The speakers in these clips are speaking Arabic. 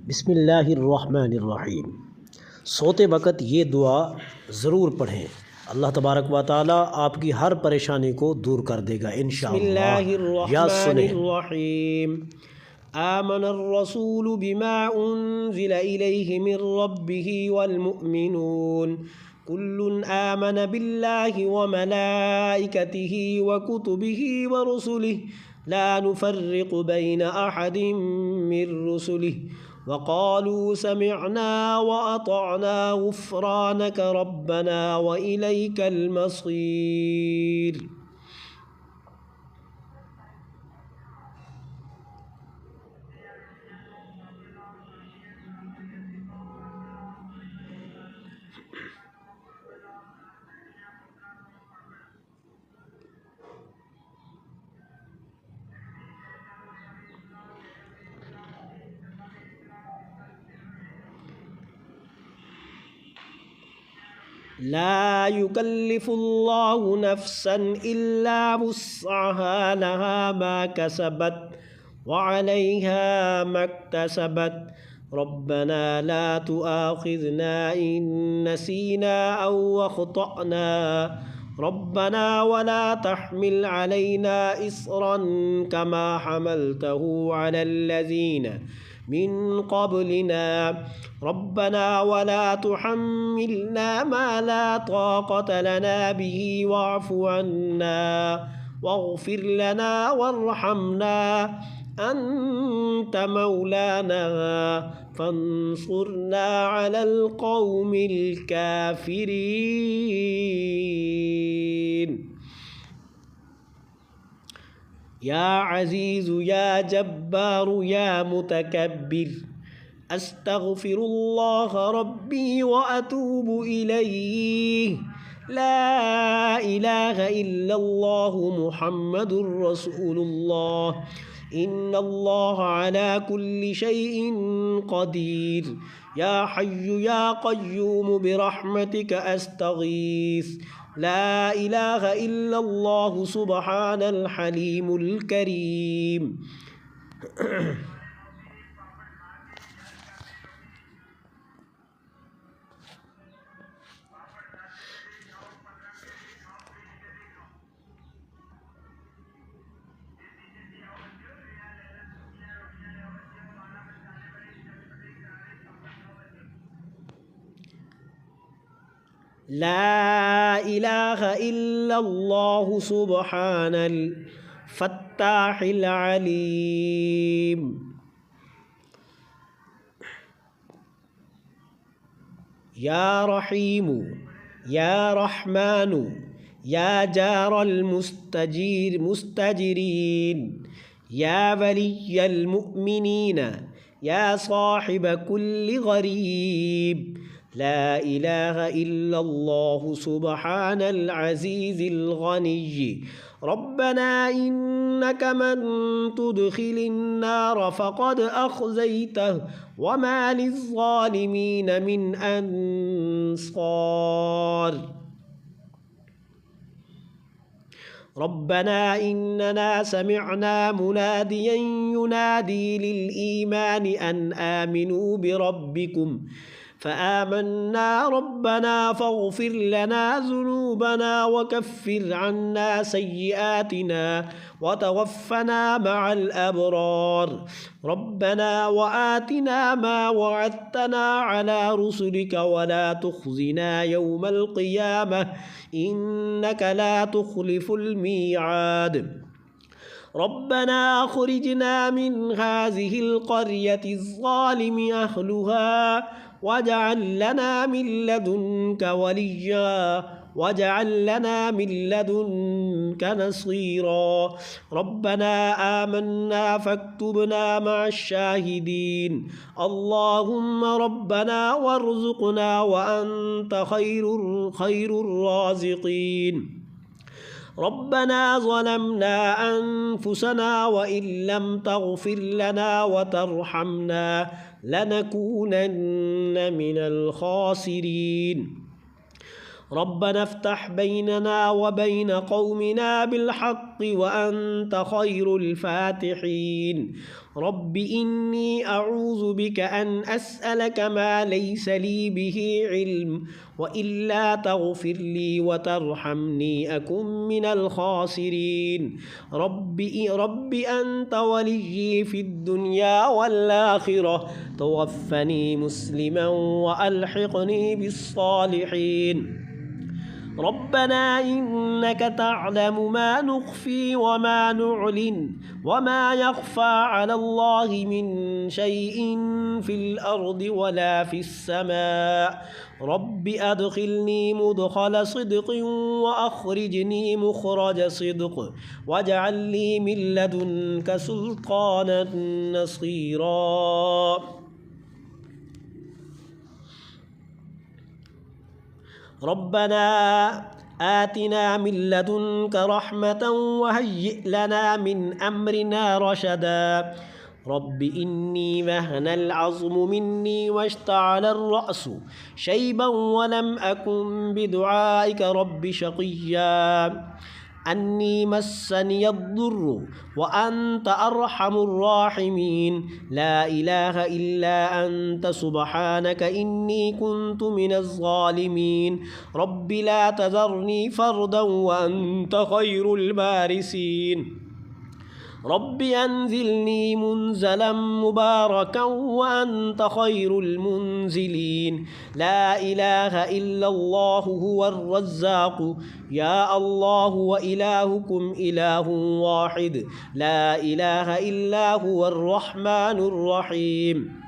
बिस्मिल्लाहिर्रहमानिर्रहीम। सोते वक़्त ये दुआ ज़रूर पढ़ें। अल्लाह तबारक व तआला आपकी हर परेशानी को दूर कर देगा इंशाअल्लाह। या सुने आमनर रसूलु बिमा उन्ज़िला इलैहि मिर रब्बिहि वल मुअमिनून कुल्लुन आमन बिल्लाहि व मलाइकतिहि व कुतुबिहि व रुसुलिहि ला नुफ़र्रिक़ु बैन अहदिम मिर रुसुलिहि व क़ालू समिअना व अतअना गुफ़्रानक रब्बना व इलैकल मसीर। ला युकल्लिफुल्लाहु नफ्सन इल्ला वुस्अहा लहा मा कसबत व अलैहा मक्तसबत रब्बना ला तुआखिज़ना इन नसीना औ अख़्तअना रब्बना वला तहमिल अलैना इस्रन कमा हमलतहु अलल्लज़ीना मिन क़ब्लिना रब्बना वला तुहम्मिलना मा ला ताक़त लना बिही वाअफ़ु अन्ना वग़फ़िर लना वरहमना अंत मौलाना फंसुरना अलल क़ौमिल काफ़िरीन। या अज़ीज़ु या जब्बारु या मुतकब्बिर अस्तग़फ़िरुल्लाह रब्बी व अतूबु इलैह ला इलाहा इल्लल्लाहु मुहम्मदुर रसूलुल्लाह इन्नल्लाह अला कुल्लि शैइन क़दीर। या हय्यु या क़य्यूम बिरहमतिक अस्तगीस ला इलाहा इल्लल्लाहु सुब्हानल हलीमुल करीम। ला इलाहा इल्लल्लाहु सुब्हानल फत्ताहिल अलीम। या रहीमु या रहमानु या जारल मुस्तजिरीन या वलिय्यल मुअमिनीन या साहिब कुल्लि गरीब ला इलाहा इल्लल्लाहु सुब्हानल अज़ीज़िल गनिय्य रब्बना इन्नक मन तुदखिलिन नार फ़क़द अख़ज़यतहु व मा लिज़्ज़ालिमीन मिन अंसार। रब्बना इन्नना समिअना मुनादियन युनादी लिल-ईमान अन आमिनू बिरब्बिकुम फ़आमन्ना रब्बना फ़ग़फ़िर लना ज़ुनूबना वकफ़िर अन्ना सय्यिआतिना वतवफ़्फ़ना मअल अबरार। रब्बना वआतिना मा वअदतना अला रुसुलिक वला तुख़ज़िना यौमल क़ियामह इन्नक ला तुख़लिफ़ुल मिआद। रब्बना अख़रिजना मिन हाज़िहिल क़र्यति ज़्ज़ालिमि अहलुहा वजअल लना मिन लदुनक वलिय्या वजअल लना मिन लदुनक नसीरा। रब्बना आमन्ना फक्तुबना मअश्शाहिदीन। अल्लाहुम्मा रब्बना वरज़ुक़ना व अंत खैरुर राज़िक़ीन। रब्बना ज़लमना अनफुसना व इल्लम तग़फ़िर लना व तरहमना लनकूनन्न मिनल ख़ासिरीन। रब्बना अफ़्तह बैनना व बैन क़ौमिना बिलहक़्क़ بالحق وأنت خير الفاتحين رب إني أعوذ بك أن أسألك ما ليس لي به علم وإلا تغفر لي وترحمني أكن من الخاسرين رب أنت وليي في الدنيا والآخرة توفني مسلما وألحقني بالصالحين ربنا إنك تعلم ما نخفي وما نعلن وما يخفى على الله من شيء في الأرض ولا في السماء رب أدخلني مدخل صدق وأخرجني مخرج صدق واجعل لي من لدنك سلطانا نصيرا ربنا آتنا من لدنك رحمة وهيئ لنا من أمرنا رشدا رب إني مهن العظم مني واشتعل الرأس شيبا ولم أكن بدعائك رب شقيا أني مسني الضر وأنت أرحم الراحمين لا إله إلا أنت سبحانك إني كنت من الظالمين رب لا تذرني فردا وأنت خير البارسين رب أنزلني منزلا مباركا وأنت خير المنزلين لا إله إلا الله هو الرزاق يا الله وإلهكم إله واحد لا إله إلا هو الرحمن الرحيم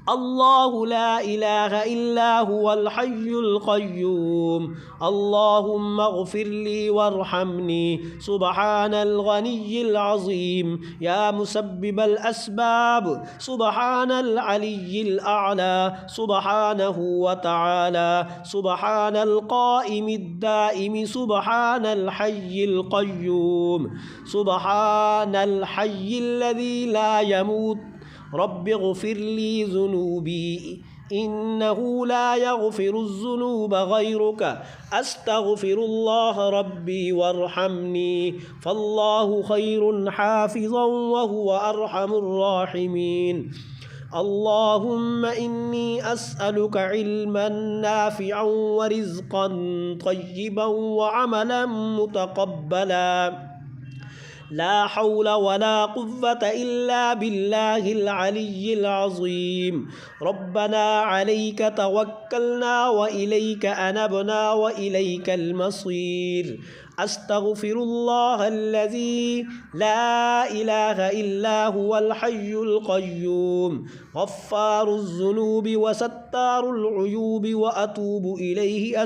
الله لا إله إلا هو الحي القيوم اللهم اغفر لي وارحمني سبحان الغني العظيم يا مسبب الأسباب سبحان العلي الأعلى سبحانه وتعالى سبحان القائم الدائم سبحان الحي القيوم سبحان الحي الذي لا يموت رب اغفر لي ذنوبي إنه لا يغفر الذنوب غيرك أستغفر الله ربي وارحمني فالله خير حافظا وهو أرحم الراحمين اللهم إني أسألك علما نافعا ورزقا طيبا وعملا متقبلا لا حول ولا قوة إلا بالله العلي العظيم ربنا عليك توكلنا وإليك أنبنا وإليك المصير أستغفر الله الذي لا إله إلا هو الحي القيوم غفار الذنوب وستار العيوب وأتوب إليه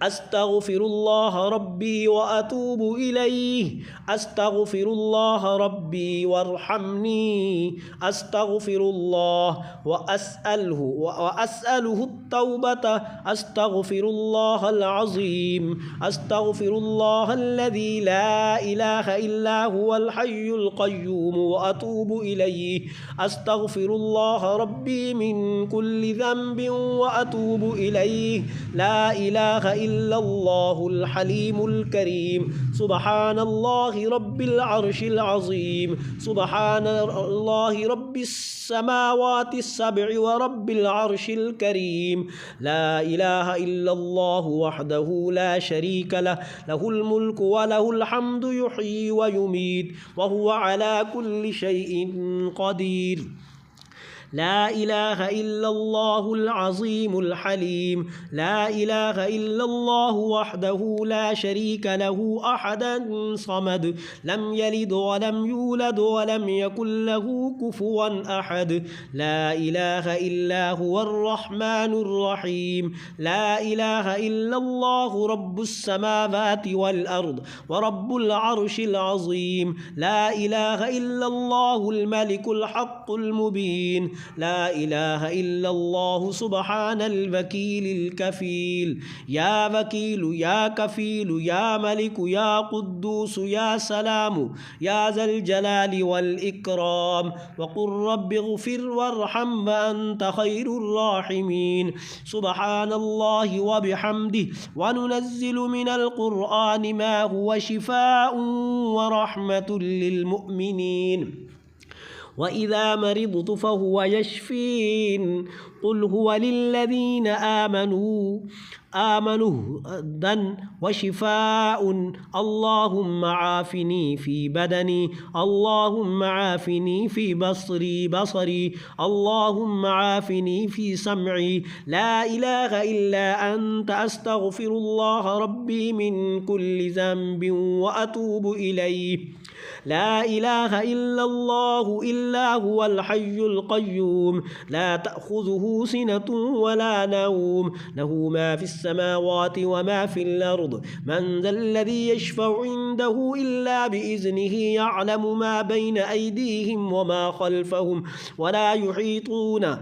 أستغفر الله ربي وأتوب إليه أستغفر الله ربي وارحمني أستغفر الله وأسأله التوبة أستغفر الله العظيم أستغفر الله الذي لا إله إلا هو الحي القيوم وأتوب إليه أستغفر الله ربي من كل ذنب وأتوب إليه لا إله إلا الله الحليم الكريم سبحان الله رب العرش العظيم سبحان الله رب السماوات السبع ورب العرش الكريم لا إله إلا الله وحده لا شريك له له الملك وله الحمد يحيي ويميت وهو على كل شيء قدير لا إله إلا الله العظيم الحليم لا إله إلا الله وحده لا شريك له أحدا صمد لم يلد ولم يولد ولم يكن له كفوا أحد لا إله إلا هو الرحمن الرحيم لا إله إلا الله رب السماوات والأرض ورب العرش العظيم لا إله إلا الله الملك الحق المبين لا إله إلا الله سبحان الوكيل الكفيل يا وكيل يا كفيل يا ملك يا قدوس يا سلام يا ذا الجلال والإكرام وقل رب اغفر وارحم وأنت خير الراحمين سبحان الله وبحمده وننزل من القرآن ما هو شفاء ورحمة للمؤمنين وإذا مرضت فهو يشفين قل هو للذين آمنوا هدى وشفاء اللهم عافني في بدني اللهم عافني في بصري اللهم عافني في سمعي لا إله إلا أنت أستغفر الله ربي من كل ذنب وأتوب إليه لا إله إلا الله إلا هو الحي القيوم لا تأخذه سنة ولا نوم له ما في السماوات وما في الأرض من ذا الذي يشفع عنده إلا بإذنه يعلم ما بين أيديهم وما خلفهم ولا يحيطون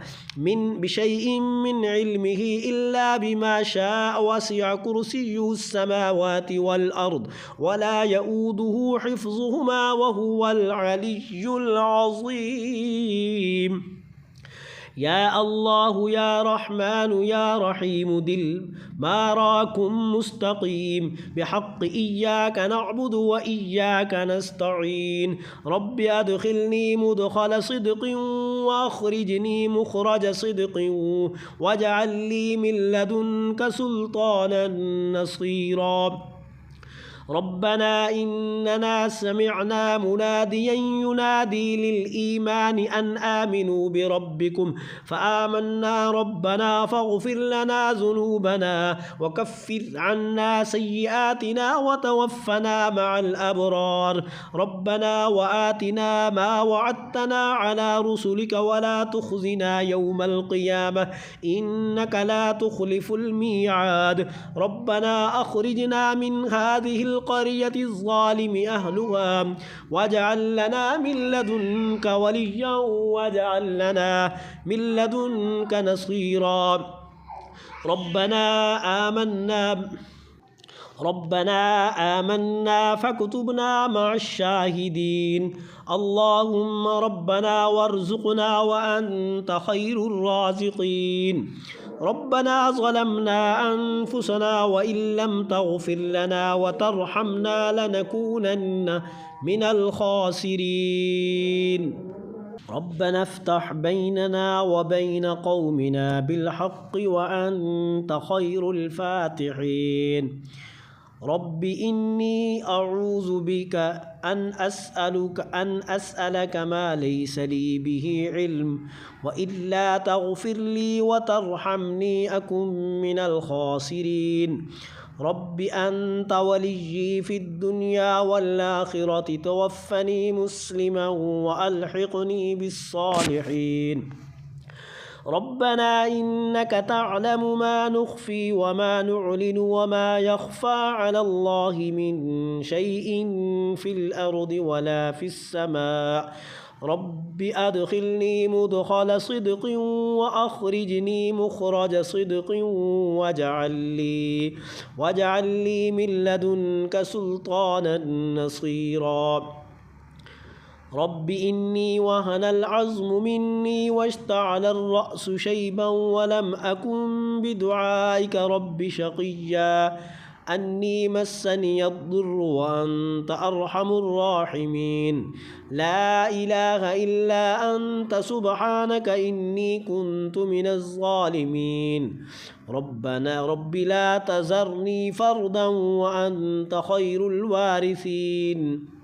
بشيء من علمه إلا بما شاء وسع كرسيه السماوات والأرض ولا يؤوده حفظهما وهو العلي العظيم يا الله يا رحمن يا رحيم دل ما راكم مستقيم بحق إياك نعبد وإياك نستعين رب أدخلني مدخل صدق وأخرجني مخرج صدق واجعل لي من لدنك سلطانا نصيرا ربنا إننا سمعنا مناديا ينادي للإيمان أن آمنوا بربكم فآمنا ربنا فاغفر لنا ذنوبنا وكفر عنا سيئاتنا وتوفنا مع الأبرار ربنا وآتنا ما وعدتنا على رسلك ولا تخزنا يوم القيامة إنك لا تخلف الميعاد ربنا أخرجنا من هذه القرية الظالم أهلها واجعل لنا من لدنك وليا واجعل لنا من لدنك نصيرا ربنا آمنا فاكتبنا مع الشاهدين اللهم ربنا وارزقنا وأنت خير الرازقين ربنا ظلمنا أنفسنا وإن لم تغفر لنا وترحمنا لنكونن من الخاسرين ربنا افتح بيننا وبين قومنا بالحق وأنت خير الفاتحين رب إني أعوذ بك أن أسألك ما ليس لي به علم وإلا تغفر لي وترحمني أكن من الخاسرين رب أنت وليي في الدنيا والآخرة توفني مسلما وألحقني بالصالحين ربنا إنك تعلم ما نخفي وما نعلن وما يخفى على الله من شيء في الأرض ولا في السماء رب أدخلني مدخل صدق وأخرجني مخرج صدق واجعل لي من لدنك سلطانا نصيرا رب إني وهن العظم مني واشتعل الرأس شيبا ولم أكن بدعائك رب شقيا أني مسني الضر وأنت أرحم الراحمين لا إله إلا أنت سبحانك إني كنت من الظالمين رب لا تذرني فردا وأنت خير الوارثين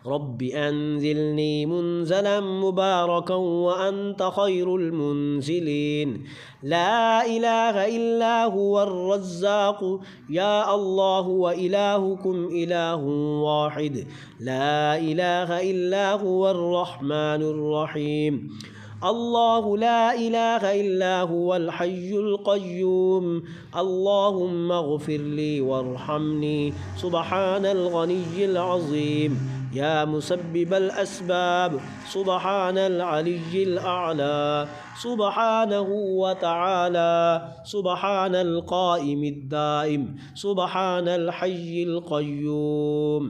رب أنزلني منزلا مباركا وأنت خير المنزلين لا إله إلا هو الرزاق يا الله وإلهكم إله واحد لا إله إلا هو الرحمن الرحيم الله لا إله إلا هو الحي القيوم اللهم اغفر لي وارحمني سبحان الغني العظيم या मुसब्बिबल अस्बाब सुबहानल अलिय्यिल अअला सुबहानहु व तआला सुबहानल क़ाइमिद दाइम सुबहानल हय्यिल क़य्यूम।